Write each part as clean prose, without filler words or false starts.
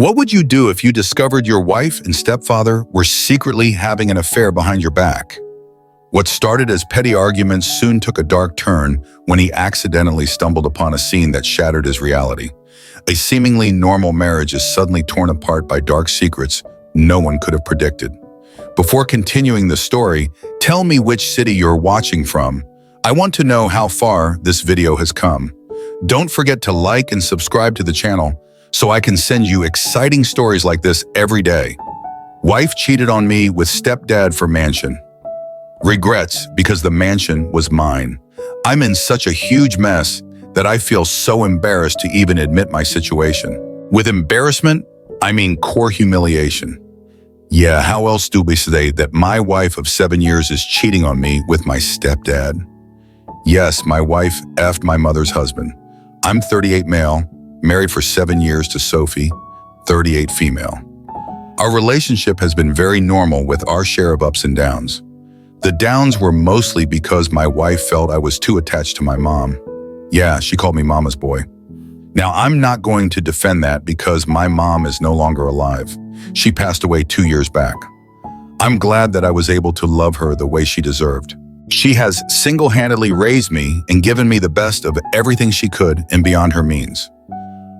What would you do if you discovered your wife and stepfather were secretly having an affair behind your back? What started as petty arguments soon took a dark turn when he accidentally stumbled upon a scene that shattered his reality. A seemingly normal marriage is suddenly torn apart by dark secrets no one could have predicted. Before continuing the story, tell me which city you're watching from. I want to know how far this video has come. Don't forget to like and subscribe to the channel so I can send you exciting stories like this every day. Wife cheated on me with stepdad for mansion. Regrets because the mansion was mine. I'm in such a huge mess that I feel so embarrassed to even admit my situation. With embarrassment, I mean core humiliation. Yeah, how else do we say that my wife of 7 years is cheating on me with my stepdad? Yes, my wife effed my mother's husband. I'm 38 male, married for 7 years to Sophie, 38 female. Our relationship has been very normal with our share of ups and downs. The downs were mostly because my wife felt I was too attached to my mom. Yeah, she called me mama's boy. Now, I'm not going to defend that because my mom is no longer alive. She passed away 2 years back. I'm glad that I was able to love her the way she deserved. She has single-handedly raised me and given me the best of everything she could and beyond her means.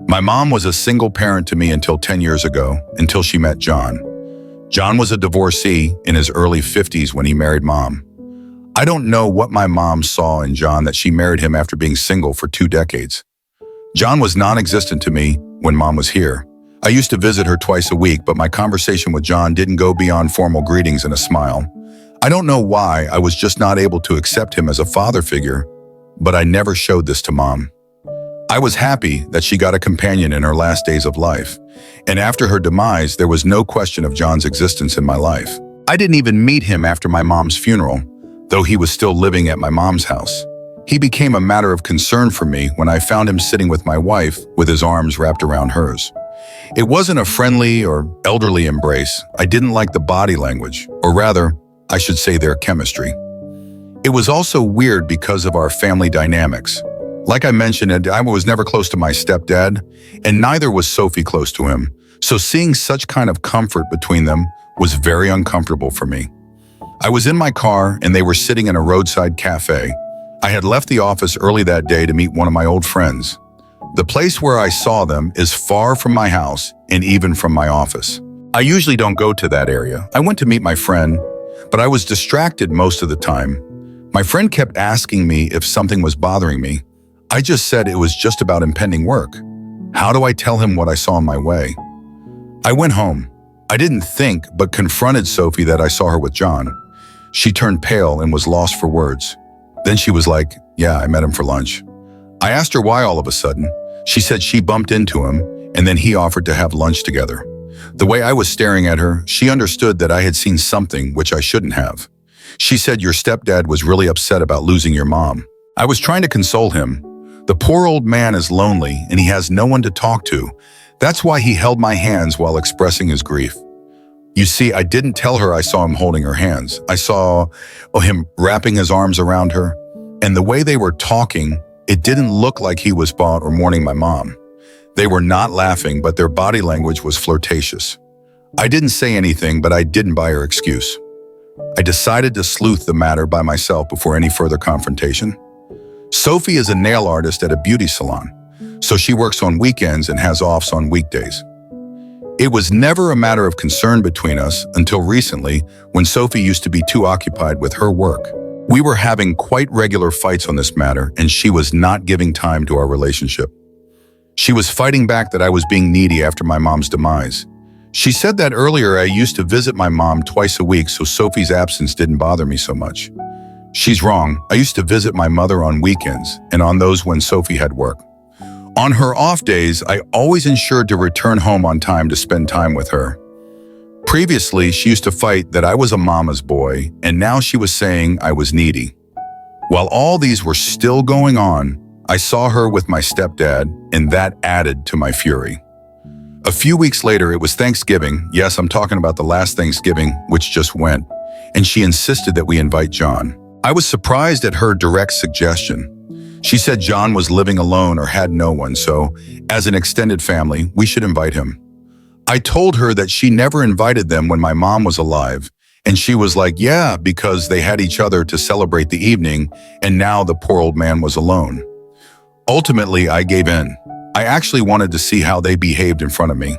My mom was a single parent to me until 10 years ago, until she met John. John was a divorcee in his early 50s when he married Mom. I don't know what my mom saw in John that she married him after being single for 2 decades. John was non-existent to me when Mom was here. I used to visit her twice a week, but my conversation with John didn't go beyond formal greetings and a smile. I don't know why, I was just not able to accept him as a father figure, but I never showed this to Mom. I was happy that she got a companion in her last days of life, and after her demise, there was no question of John's existence in my life. I didn't even meet him after my mom's funeral, though he was still living at my mom's house. He became a matter of concern for me when I found him sitting with my wife with his arms wrapped around hers. It wasn't a friendly or elderly embrace. I didn't like the body language, or rather, I should say their chemistry. It was also weird because of our family dynamics. Like I mentioned, I was never close to my stepdad, and neither was Sophie close to him, so seeing such kind of comfort between them was very uncomfortable for me. I was in my car and they were sitting in a roadside cafe. I had left the office early that day to meet one of my old friends. The place where I saw them is far from my house and even from my office. I usually don't go to that area. I went to meet my friend, but I was distracted most of the time. My friend kept asking me if something was bothering me. I just said it was just about impending work. How do I tell him what I saw in my way? I went home. I didn't think, but confronted Sophie that I saw her with John. She turned pale and was lost for words. Then she was like, yeah, I met him for lunch. I asked her why all of a sudden. She said she bumped into him, and then he offered to have lunch together. The way I was staring at her, she understood that I had seen something which I shouldn't have. She said your stepdad was really upset about losing your mom. I was trying to console him. The poor old man is lonely and he has no one to talk to. That's why he held my hands while expressing his grief. You see, I didn't tell her I saw him holding her hands. I saw him wrapping his arms around her. And the way they were talking, it didn't look like he was bought or mourning my mom. They were not laughing, but their body language was flirtatious. I didn't say anything, but I didn't buy her excuse. I decided to sleuth the matter by myself before any further confrontation. Sophie is a nail artist at a beauty salon, so she works on weekends and has offs on weekdays. It was never a matter of concern between us until recently when Sophie used to be too occupied with her work. We were having quite regular fights on this matter, and she was not giving time to our relationship. She was fighting back that I was being needy after my mom's demise. She said that earlier I used to visit my mom twice a week, so Sophie's absence didn't bother me so much. She's wrong. I used to visit my mother on weekends and on those when Sophie had work. On her off days, I always ensured to return home on time to spend time with her. Previously, she used to fight that I was a mama's boy, and now she was saying I was needy. While all these were still going on, I saw her with my stepdad, and that added to my fury. A few weeks later, it was Thanksgiving. Yes, I'm talking about the last Thanksgiving, which just went, and she insisted that we invite John. I was surprised at her direct suggestion. She said John was living alone or had no one, so as an extended family, we should invite him. I told her that she never invited them when my mom was alive, and she was like, yeah, because they had each other to celebrate the evening, and now the poor old man was alone. Ultimately, I gave in. I actually wanted to see how they behaved in front of me.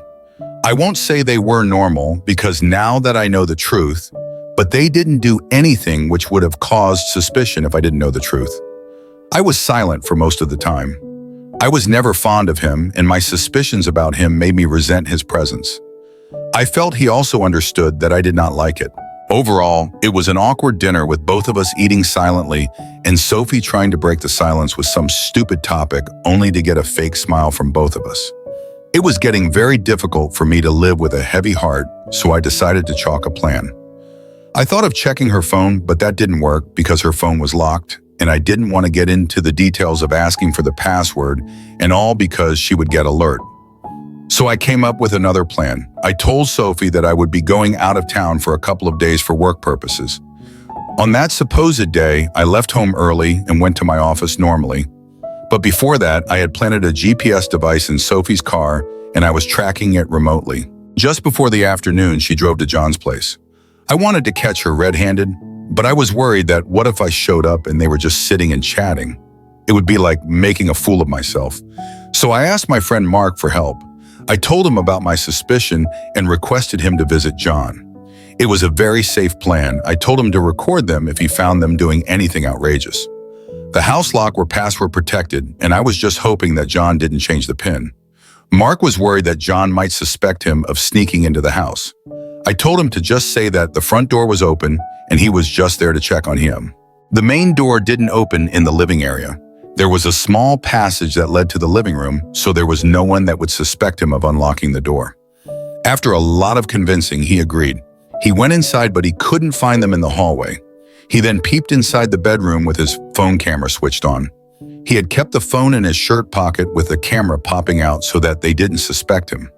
I won't say they were normal, because now that I know the truth, but they didn't do anything which would have caused suspicion if I didn't know the truth. I was silent for most of the time. I was never fond of him, and my suspicions about him made me resent his presence. I felt he also understood that I did not like it. Overall, it was an awkward dinner with both of us eating silently and Sophie trying to break the silence with some stupid topic only to get a fake smile from both of us. It was getting very difficult for me to live with a heavy heart, so I decided to chalk a plan. I thought of checking her phone, but that didn't work because her phone was locked, and I didn't want to get into the details of asking for the password, and all because she would get alert. So I came up with another plan. I told Sophie that I would be going out of town for a couple of days for work purposes. On that supposed day, I left home early and went to my office normally. But before that, I had planted a GPS device in Sophie's car, and I was tracking it remotely. Just before the afternoon, she drove to John's place. I wanted to catch her red-handed, but I was worried that what if I showed up and they were just sitting and chatting? It would be like making a fool of myself. So I asked my friend Mark for help. I told him about my suspicion and requested him to visit John. It was a very safe plan. I told him to record them if he found them doing anything outrageous. The house lock were password protected, and I was just hoping that John didn't change the PIN. Mark was worried that John might suspect him of sneaking into the house. I told him to just say that the front door was open and he was just there to check on him. The main door didn't open in the living area. There was a small passage that led to the living room, so there was no one that would suspect him of unlocking the door. After a lot of convincing, he agreed. He went inside, but he couldn't find them in the hallway. He then peeped inside the bedroom with his phone camera switched on. He had kept the phone in his shirt pocket with the camera popping out so that they didn't suspect him.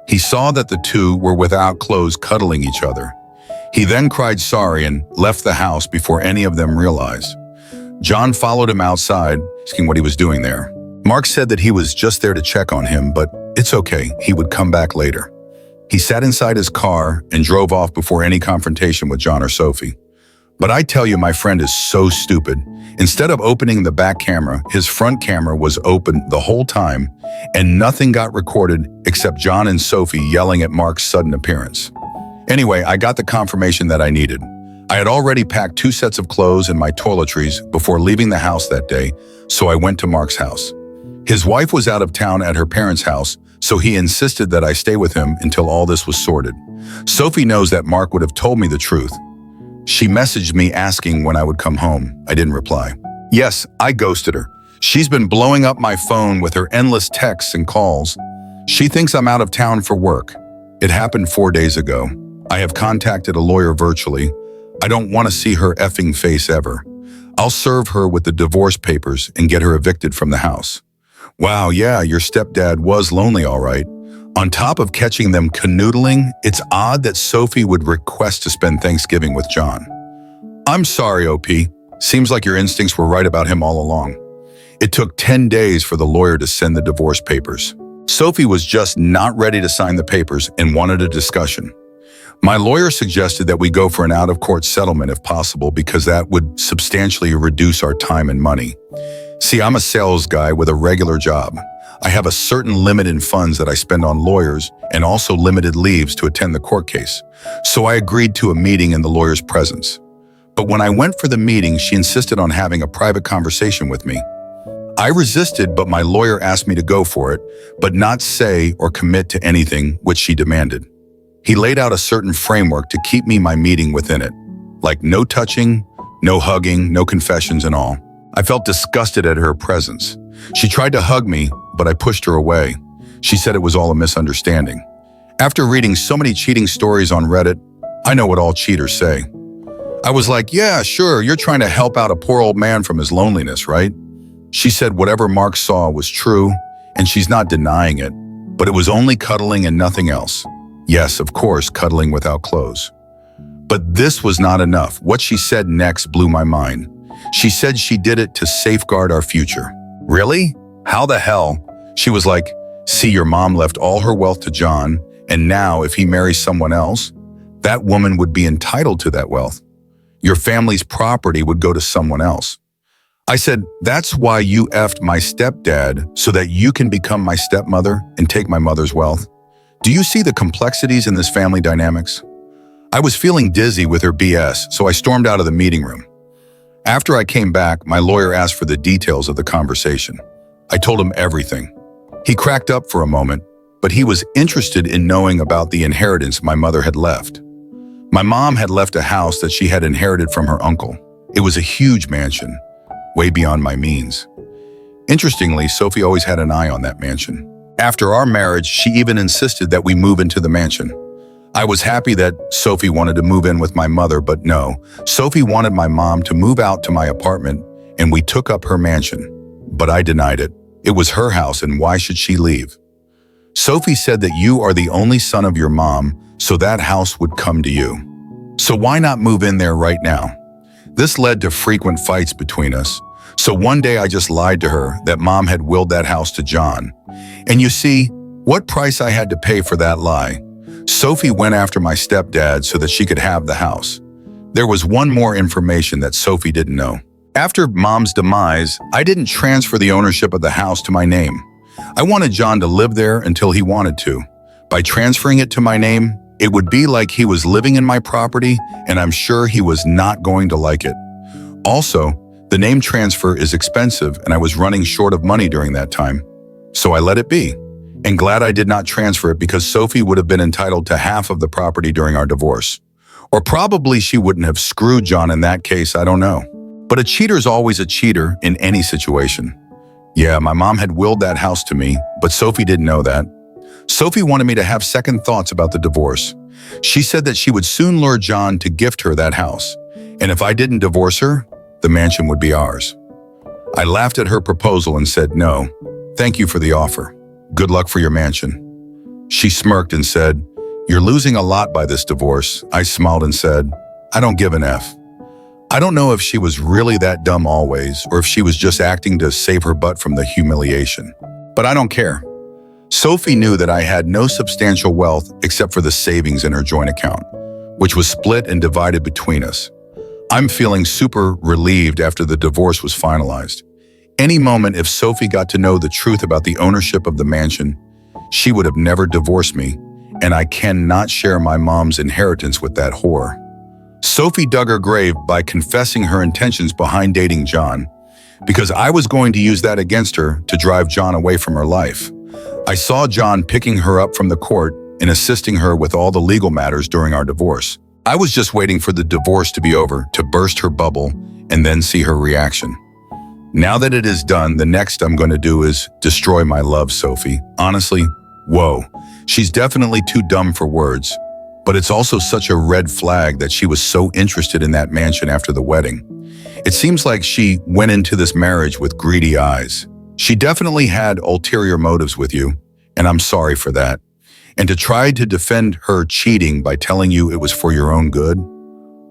He saw that the two were without clothes cuddling each other. He then cried sorry and left the house before any of them realized. John followed him outside, asking what he was doing there. Mark said that he was just there to check on him, but it's okay, he would come back later. He sat inside his car and drove off before any confrontation with John or Sophie. But I tell you, my friend is so stupid. Instead of opening the back camera, his front camera was open the whole time, and nothing got recorded except John and Sophie yelling at Mark's sudden appearance. Anyway, I got the confirmation that I needed. I had already packed 2 sets of clothes and my toiletries before leaving the house that day, so I went to Mark's house. His wife was out of town at her parents' house, so he insisted that I stay with him until all this was sorted. Sophie knows that Mark would have told me the truth. She messaged me asking when I would come home. I didn't reply. Yes, I ghosted her. She's been blowing up my phone with her endless texts and calls. She thinks I'm out of town for work. It happened 4 days ago. I have contacted a lawyer virtually. I don't want to see her effing face ever. I'll serve her with the divorce papers and get her evicted from the house. Wow, yeah, your stepdad was lonely, all right. On top of catching them canoodling, it's odd that Sophie would request to spend Thanksgiving with John. I'm sorry, OP. Seems like your instincts were right about him all along. It took 10 days for the lawyer to send the divorce papers. Sophie was just not ready to sign the papers and wanted a discussion. My lawyer suggested that we go for an out-of-court settlement if possible because that would substantially reduce our time and money. See, I'm a sales guy with a regular job. I have a certain limit in funds that I spend on lawyers and also limited leaves to attend the court case. So I agreed to a meeting in the lawyer's presence. But when I went for the meeting, she insisted on having a private conversation with me. I resisted, but my lawyer asked me to go for it, but not say or commit to anything which she demanded. He laid out a certain framework to keep my meeting within it, like no touching, no hugging, no confessions and all. I felt disgusted at her presence. She tried to hug me, but I pushed her away. She said it was all a misunderstanding. After reading so many cheating stories on Reddit, I know what all cheaters say. I was like, yeah, sure, you're trying to help out a poor old man from his loneliness, right? She said whatever Mark saw was true, and she's not denying it, but it was only cuddling and nothing else. Yes, of course, cuddling without clothes. But this was not enough. What she said next blew my mind. She said she did it to safeguard our future. Really? How the hell? She was like, see, your mom left all her wealth to John, And now, if he marries someone else, that woman would be entitled to that wealth. Your family's property would go to someone else. I said, that's why you effed my stepdad so that you can become my stepmother and take my mother's wealth. Do you see the complexities in this family dynamics? I was feeling dizzy with her BS, so I stormed out of the meeting room. After I came back, my lawyer asked for the details of the conversation. I told him everything. He cracked up for a moment, but he was interested in knowing about the inheritance my mother had left. My mom had left a house that she had inherited from her uncle. It was a huge mansion, way beyond my means. Interestingly, Sophie always had an eye on that mansion. After our marriage, she even insisted that we move into the mansion. I was happy that Sophie wanted to move in with my mother, but no, Sophie wanted my mom to move out to my apartment, and we took up her mansion. But I denied it. It was her house, and why should she leave? Sophie said that you are the only son of your mom, so that house would come to you. So why not move in there right now? This led to frequent fights between us. So one day I just lied to her that mom had willed that house to John. And you see, what price I had to pay for that lie? Sophie went after my stepdad so that she could have the house. There was one more information that Sophie didn't know. After mom's demise, I didn't transfer the ownership of the house to my name. I wanted John to live there until he wanted to. By transferring it to my name, it would be like he was living in my property, and I'm sure he was not going to like it. Also, the name transfer is expensive, and I was running short of money during that time. So I let it be, and glad I did not transfer it because Sophie would have been entitled to half of the property during our divorce. Or probably she wouldn't have screwed John in that case, I don't know. But a cheater's always a cheater in any situation. Yeah, my mom had willed that house to me, but Sophie didn't know that. Sophie wanted me to have second thoughts about the divorce. She said that she would soon lure John to gift her that house, and if I didn't divorce her, the mansion would be ours. I laughed at her proposal and said, no, thank you for the offer. Good luck for your mansion. She smirked and said, you're losing a lot by this divorce. I smiled and said, I don't give an F. I don't know if she was really that dumb always, or if she was just acting to save her butt from the humiliation. But I don't care. Sophie knew that I had no substantial wealth except for the savings in her joint account, which was split and divided between us. I'm feeling super relieved after the divorce was finalized. Any moment if Sophie got to know the truth about the ownership of the mansion, she would have never divorced me, and I cannot share my mom's inheritance with that whore. Sophie dug her grave by confessing her intentions behind dating John, because I was going to use that against her to drive John away from her life. I saw John picking her up from the court and assisting her with all the legal matters during our divorce. I was just waiting for the divorce to be over to burst her bubble and then see her reaction. Now that it is done, the next I'm going to do is destroy my love, Sophie. Honestly, whoa, she's definitely too dumb for words, but it's also such a red flag that she was so interested in that mansion after the wedding. It seems like she went into this marriage with greedy eyes. She definitely had ulterior motives with you, and I'm sorry for that. And to try to defend her cheating by telling you it was for your own good?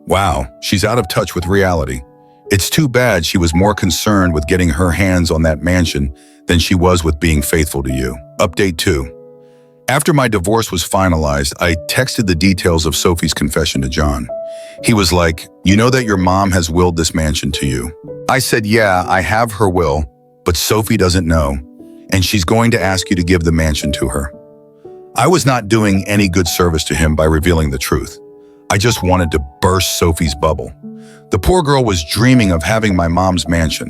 Wow, she's out of touch with reality. It's too bad she was more concerned with getting her hands on that mansion than she was with being faithful to you. Update 2. After my divorce was finalized, I texted the details of Sophie's confession to John. He was like, you know that your mom has willed this mansion to you? I said, yeah, I have her will, but Sophie doesn't know, and she's going to ask you to give the mansion to her. I was not doing any good service to him by revealing the truth. I just wanted to burst Sophie's bubble. The poor girl was dreaming of having my mom's mansion.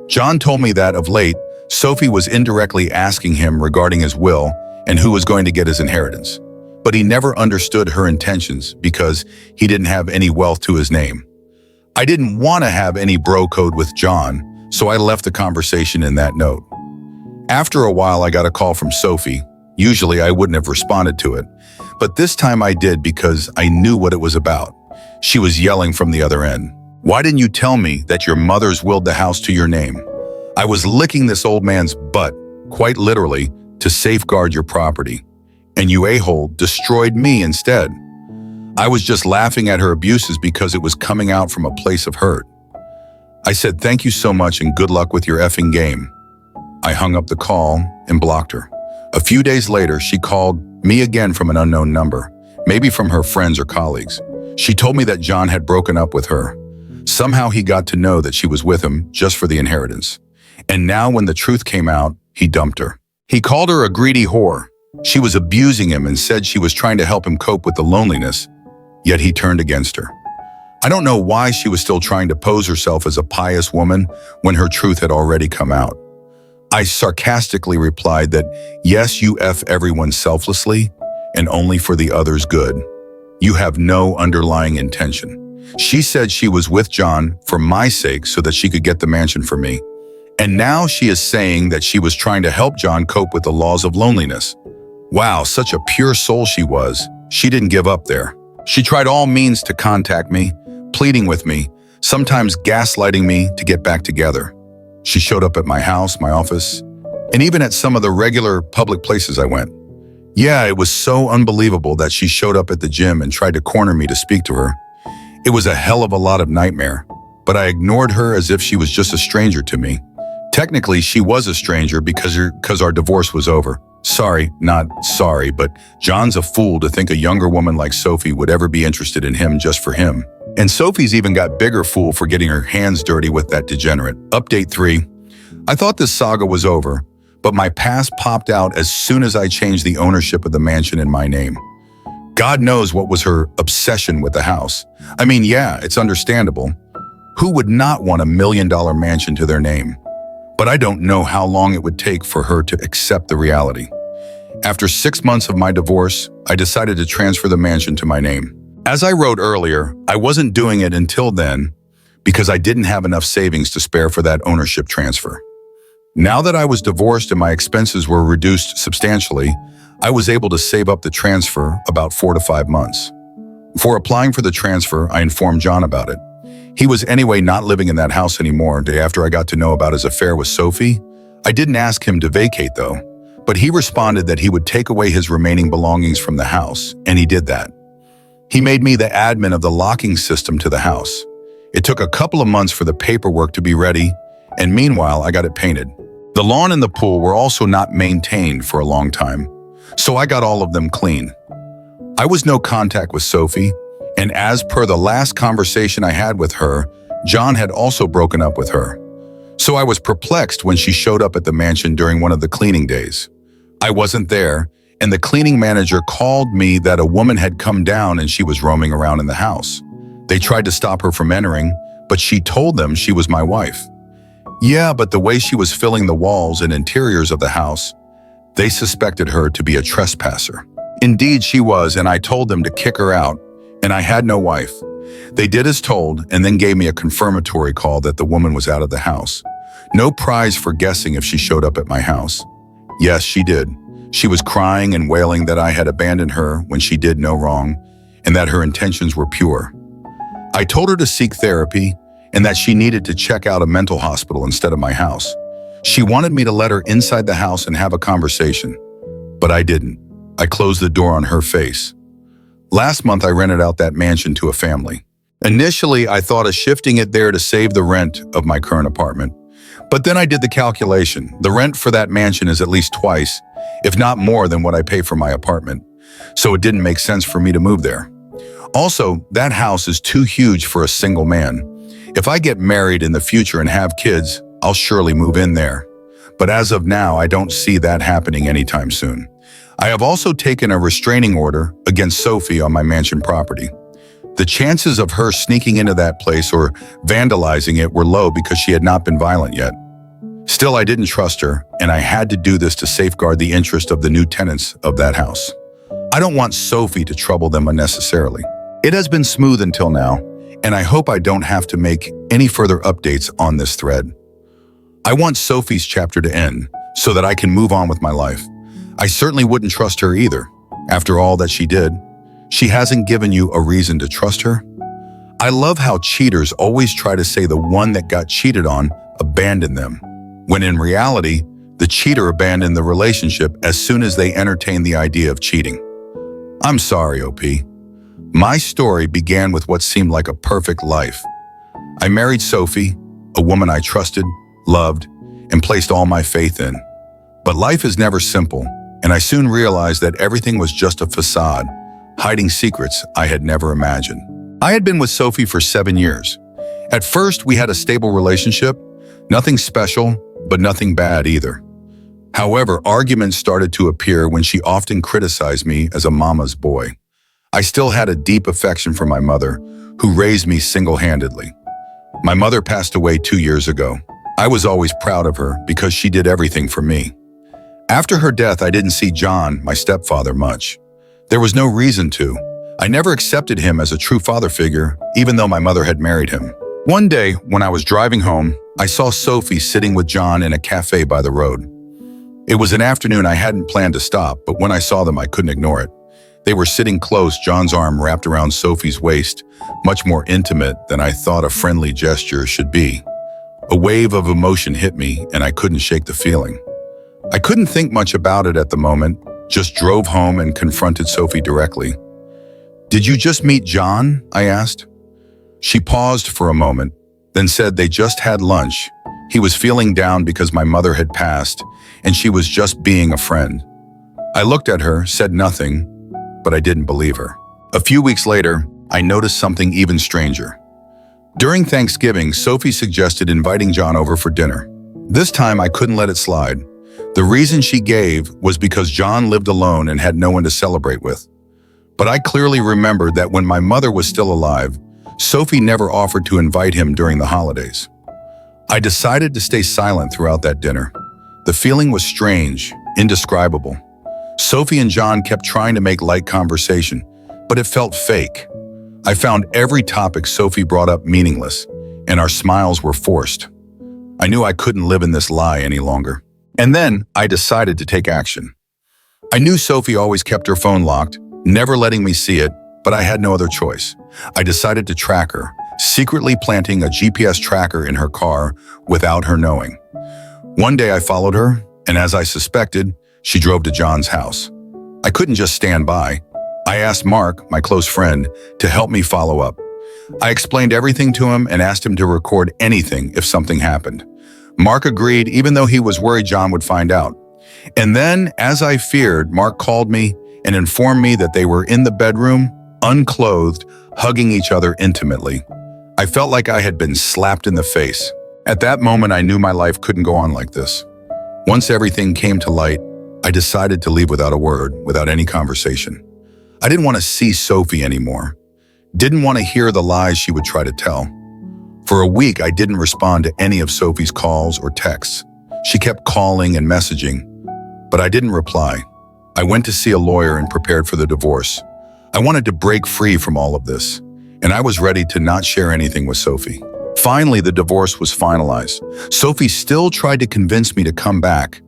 John told me that of late, Sophie was indirectly asking him regarding his will and who was going to get his inheritance. But he never understood her intentions because he didn't have any wealth to his name. I didn't want to have any bro code with John, so I left the conversation in that note. After a while, I got a call from Sophie. Usually, I wouldn't have responded to it, but this time I did because I knew what it was about. She was yelling from the other end. Why didn't you tell me that your mother's willed the house to your name? I was licking this old man's butt, quite literally, to safeguard your property, and you a-hole destroyed me instead. I was just laughing at her abuses because it was coming out from a place of hurt. I said thank you so much and good luck with your effing game. I hung up the call and blocked her. A few days later, she called Me again from an unknown number, maybe from her friends or colleagues. She told me that John had broken up with her. Somehow he got to know that she was with him just for the inheritance. And now when the truth came out, he dumped her. He called her a greedy whore. She was abusing him and said she was trying to help him cope with the loneliness, yet he turned against her. I don't know why she was still trying to pose herself as a pious woman when her truth had already come out. I sarcastically replied that, yes, you F everyone selflessly and only for the other's good. You have no underlying intention. She said she was with John for my sake so that she could get the mansion for me. And now she is saying that she was trying to help John cope with the laws of loneliness. Wow, such a pure soul she was. She didn't give up there. She tried all means to contact me, pleading with me, sometimes gaslighting me to get back together. She showed up at my house, my office, and even at some of the regular public places I went. Yeah, it was so unbelievable that she showed up at the gym and tried to corner me to speak to her. It was a hell of a lot of nightmare, but I ignored her as if she was just a stranger to me. Technically, she was a stranger because our divorce was over. Sorry, not sorry, but John's a fool to think a younger woman like Sophie would ever be interested in him just for him. And Sophie's even got bigger fool for getting her hands dirty with that degenerate. Update 3. I thought this saga was over, but my past popped out as soon as I changed the ownership of the mansion in my name. God knows what was her obsession with the house. I mean, yeah, it's understandable. Who would not want $1 million mansion to their name? But I don't know how long it would take for her to accept the reality. After 6 months of my divorce, I decided to transfer the mansion to my name. As I wrote earlier, I wasn't doing it until then because I didn't have enough savings to spare for that ownership transfer. Now that I was divorced and my expenses were reduced substantially, I was able to save up the transfer about 4 to 5 months. Before applying for the transfer, I informed John about it. He was anyway not living in that house anymore day after I got to know about his affair with Sophie. I didn't ask him to vacate though, but he responded that he would take away his remaining belongings from the house, and he did that. He made me the admin of the locking system to the house. It took a couple of months for the paperwork to be ready, and meanwhile I got it painted. The lawn and the pool were also not maintained for a long time, so I got all of them clean. I was no contact with Sophie, and as per the last conversation I had with her, John had also broken up with her. So I was perplexed when she showed up at the mansion during one of the cleaning days. I wasn't there, and the cleaning manager called me that a woman had come down and she was roaming around in the house. They tried to stop her from entering, but she told them she was my wife. Yeah, but the way she was filling the walls and interiors of the house, they suspected her to be a trespasser. Indeed, she was, and I told them to kick her out, and I had no wife. They did as told and then gave me a confirmatory call that the woman was out of the house. No prize for guessing if she showed up at my house. Yes, she did. She was crying and wailing that I had abandoned her when she did no wrong and that her intentions were pure. I told her to seek therapy and that she needed to check out a mental hospital instead of my house. She wanted me to let her inside the house and have a conversation, but I didn't. I closed the door on her face. Last month, I rented out that mansion to a family. Initially, I thought of shifting it there to save the rent of my current apartment. But then I did the calculation. The rent for that mansion is at least twice, if not more than what I pay for my apartment. So it didn't make sense for me to move there. Also, that house is too huge for a single man. If I get married in the future and have kids, I'll surely move in there. But as of now, I don't see that happening anytime soon. I have also taken a restraining order against Sophie on my mansion property. The chances of her sneaking into that place or vandalizing it were low because she had not been violent yet. Still, I didn't trust her, and I had to do this to safeguard the interest of the new tenants of that house. I don't want Sophie to trouble them unnecessarily. It has been smooth until now, and I hope I don't have to make any further updates on this thread. I want Sophie's chapter to end so that I can move on with my life. I certainly wouldn't trust her either. After all that she did, she hasn't given you a reason to trust her. I love how cheaters always try to say the one that got cheated on abandoned them, when in reality, the cheater abandoned the relationship as soon as they entertained the idea of cheating. I'm sorry, OP. My story began with what seemed like a perfect life. I married Sophie, a woman I trusted, loved, and placed all my faith in. But life is never simple, and I soon realized that everything was just a facade, hiding secrets I had never imagined. I had been with Sophie for 7 years. At first, we had a stable relationship, nothing special, but nothing bad either. However, arguments started to appear when she often criticized me as a mama's boy. I still had a deep affection for my mother, who raised me single-handedly. My mother passed away 2 years ago. I was always proud of her because she did everything for me. After her death, I didn't see John, my stepfather, much. There was no reason to. I never accepted him as a true father figure, even though my mother had married him. One day, when I was driving home, I saw Sophie sitting with John in a cafe by the road. It was an afternoon I hadn't planned to stop, but when I saw them, I couldn't ignore it. They were sitting close, John's arm wrapped around Sophie's waist, much more intimate than I thought a friendly gesture should be. A wave of emotion hit me, and I couldn't shake the feeling. I couldn't think much about it at the moment, just drove home and confronted Sophie directly. "Did you just meet John?" I asked. She paused for a moment, then said they just had lunch. He was feeling down because my mother had passed, and she was just being a friend. I looked at her, said nothing, but I didn't believe her. A few weeks later, I noticed something even stranger. During Thanksgiving, Sophie suggested inviting John over for dinner. This time, I couldn't let it slide. The reason she gave was because John lived alone and had no one to celebrate with. But I clearly remembered that when my mother was still alive, Sophie never offered to invite him during the holidays. I decided to stay silent throughout that dinner. The feeling was strange, indescribable. Sophie and John kept trying to make light conversation, but it felt fake. I found every topic Sophie brought up meaningless, and our smiles were forced. I knew I couldn't live in this lie any longer. And then I decided to take action. I knew Sophie always kept her phone locked, never letting me see it, but I had no other choice. I decided to track her, secretly planting a GPS tracker in her car without her knowing. One day I followed her, and as I suspected, she drove to John's house. I couldn't just stand by. I asked Mark, my close friend, to help me follow up. I explained everything to him and asked him to record anything if something happened. Mark agreed, even though he was worried John would find out. And then, as I feared, Mark called me and informed me that they were in the bedroom, unclothed, hugging each other intimately. I felt like I had been slapped in the face. At that moment, I knew my life couldn't go on like this. Once everything came to light, I decided to leave without a word, without any conversation. I didn't want to see Sophie anymore. Didn't want to hear the lies she would try to tell. For a week, I didn't respond to any of Sophie's calls or texts. She kept calling and messaging, but I didn't reply. I went to see a lawyer and prepared for the divorce. I wanted to break free from all of this, and I was ready to not share anything with Sophie. Finally, the divorce was finalized. Sophie still tried to convince me to come back,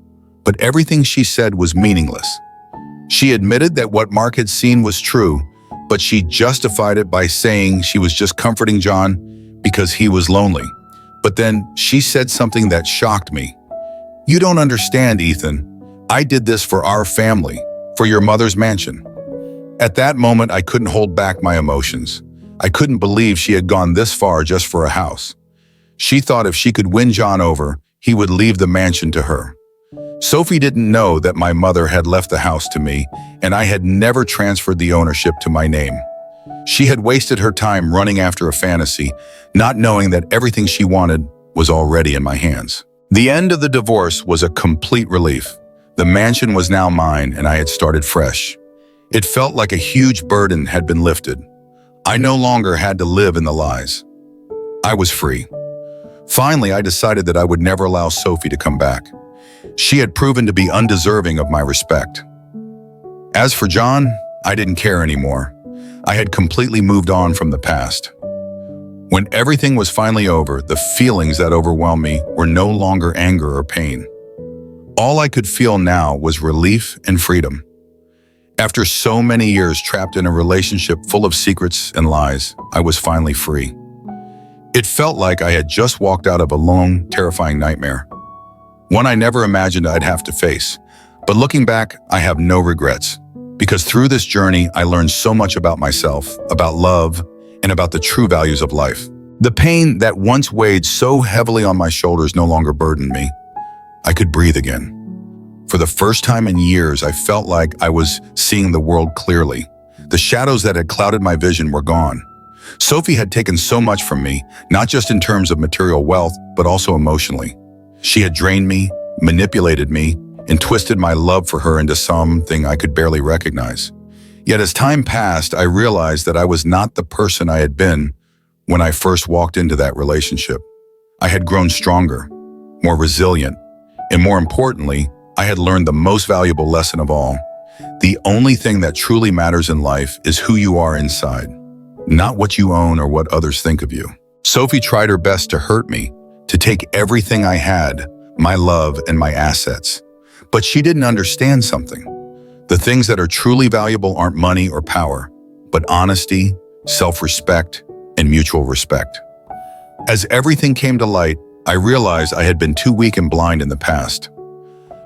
but everything she said was meaningless. She admitted that what Mark had seen was true, but she justified it by saying she was just comforting John because he was lonely. But then she said something that shocked me. "You don't understand, Ethan. I did this for our family, for your mother's mansion." At that moment, I couldn't hold back my emotions. I couldn't believe she had gone this far just for a house. She thought if she could win John over, he would leave the mansion to her. Sophie didn't know that my mother had left the house to me, and I had never transferred the ownership to my name. She had wasted her time running after a fantasy, not knowing that everything she wanted was already in my hands. The end of the divorce was a complete relief. The mansion was now mine, and I had started fresh. It felt like a huge burden had been lifted. I no longer had to live in the lies. I was free. Finally, I decided that I would never allow Sophie to come back. She had proven to be undeserving of my respect. As for John, I didn't care anymore. I had completely moved on from the past. When everything was finally over, the feelings that overwhelmed me were no longer anger or pain. All I could feel now was relief and freedom. After so many years trapped in a relationship full of secrets and lies, I was finally free. It felt like I had just walked out of a long, terrifying nightmare. One I never imagined I'd have to face. But looking back, I have no regrets. Because through this journey, I learned so much about myself, about love, and about the true values of life. The pain that once weighed so heavily on my shoulders no longer burdened me. I could breathe again. For the first time in years, I felt like I was seeing the world clearly. The shadows that had clouded my vision were gone. Sophie had taken so much from me, not just in terms of material wealth, but also emotionally. She had drained me, manipulated me, and twisted my love for her into something I could barely recognize. Yet as time passed, I realized that I was not the person I had been when I first walked into that relationship. I had grown stronger, more resilient, and more importantly, I had learned the most valuable lesson of all. The only thing that truly matters in life is who you are inside, not what you own or what others think of you. Sophie tried her best to hurt me, to take everything I had, my love and my assets. But she didn't understand something. The things that are truly valuable aren't money or power, but honesty, self-respect, and mutual respect. As everything came to light, I realized I had been too weak and blind in the past.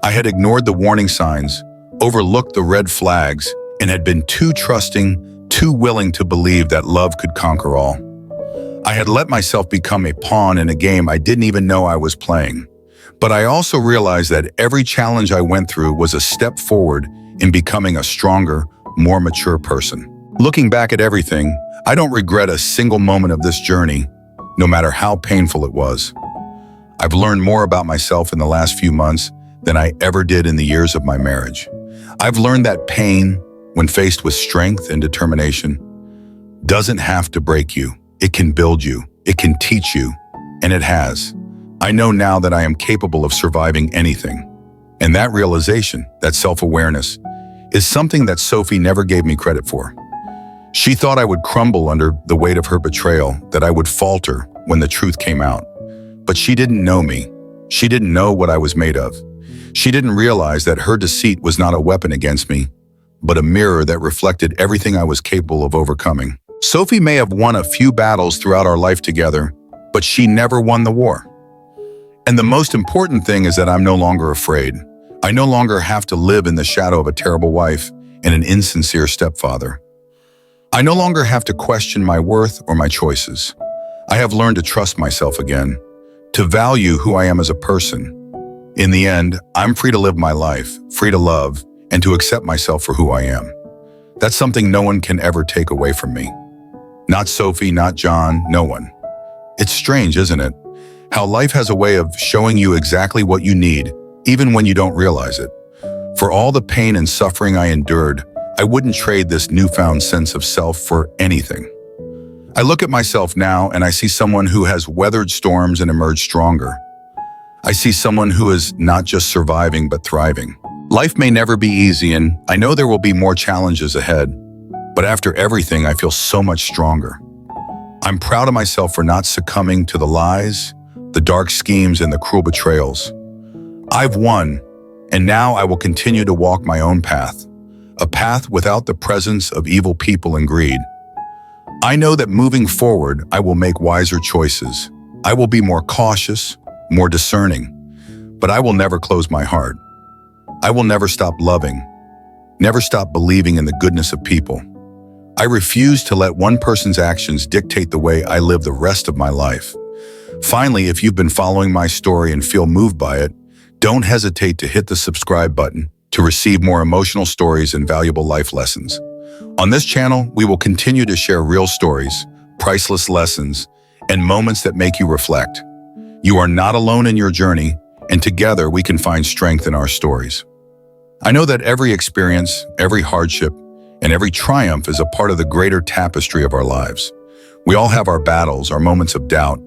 I had ignored the warning signs, overlooked the red flags, and had been too trusting, too willing to believe that love could conquer all. I had let myself become a pawn in a game I didn't even know I was playing. But I also realized that every challenge I went through was a step forward in becoming a stronger, more mature person. Looking back at everything, I don't regret a single moment of this journey, no matter how painful it was. I've learned more about myself in the last few months than I ever did in the years of my marriage. I've learned that pain, when faced with strength and determination, doesn't have to break you. It can build you, it can teach you, and it has. I know now that I am capable of surviving anything. And that realization, that self-awareness, is something that Sophie never gave me credit for. She thought I would crumble under the weight of her betrayal, that I would falter when the truth came out. But she didn't know me. She didn't know what I was made of. She didn't realize that her deceit was not a weapon against me, but a mirror that reflected everything I was capable of overcoming. Sophie may have won a few battles throughout our life together, but she never won the war. And the most important thing is that I'm no longer afraid. I no longer have to live in the shadow of a terrible wife and an insincere stepfather. I no longer have to question my worth or my choices. I have learned to trust myself again, to value who I am as a person. In the end, I'm free to live my life, free to love, and to accept myself for who I am. That's something no one can ever take away from me. Not Sophie, not John, no one. It's strange, isn't it? How life has a way of showing you exactly what you need, even when you don't realize it. For all the pain and suffering I endured, I wouldn't trade this newfound sense of self for anything. I look at myself now and I see someone who has weathered storms and emerged stronger. I see someone who is not just surviving but thriving. Life may never be easy, and I know there will be more challenges ahead, but after everything, I feel so much stronger. I'm proud of myself for not succumbing to the lies, the dark schemes, and the cruel betrayals. I've won, and now I will continue to walk my own path, a path without the presence of evil people and greed. I know that moving forward, I will make wiser choices. I will be more cautious, more discerning, but I will never close my heart. I will never stop loving, never stop believing in the goodness of people. I refuse to let one person's actions dictate the way I live the rest of my life. Finally, if you've been following my story and feel moved by it, don't hesitate to hit the subscribe button to receive more emotional stories and valuable life lessons. On this channel, we will continue to share real stories, priceless lessons, and moments that make you reflect. You are not alone in your journey, and together we can find strength in our stories. I know that every experience, every hardship, and every triumph is a part of the greater tapestry of our lives. We all have our battles, our moments of doubt,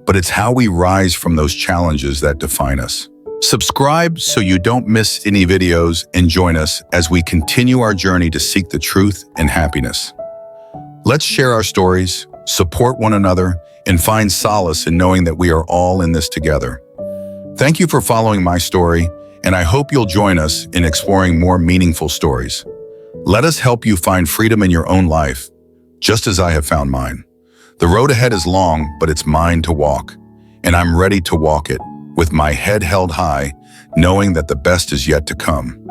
but it's how we rise from those challenges that define us. Subscribe so you don't miss any videos, and join us as we continue our journey to seek the truth and happiness. Let's share our stories, support one another, and find solace in knowing that we are all in this together. Thank you for following my story, and I hope you'll join us in exploring more meaningful stories. Let us help you find freedom in your own life, just as I have found mine. The road ahead is long, but it's mine to walk, and I'm ready to walk it, with my head held high, knowing that the best is yet to come.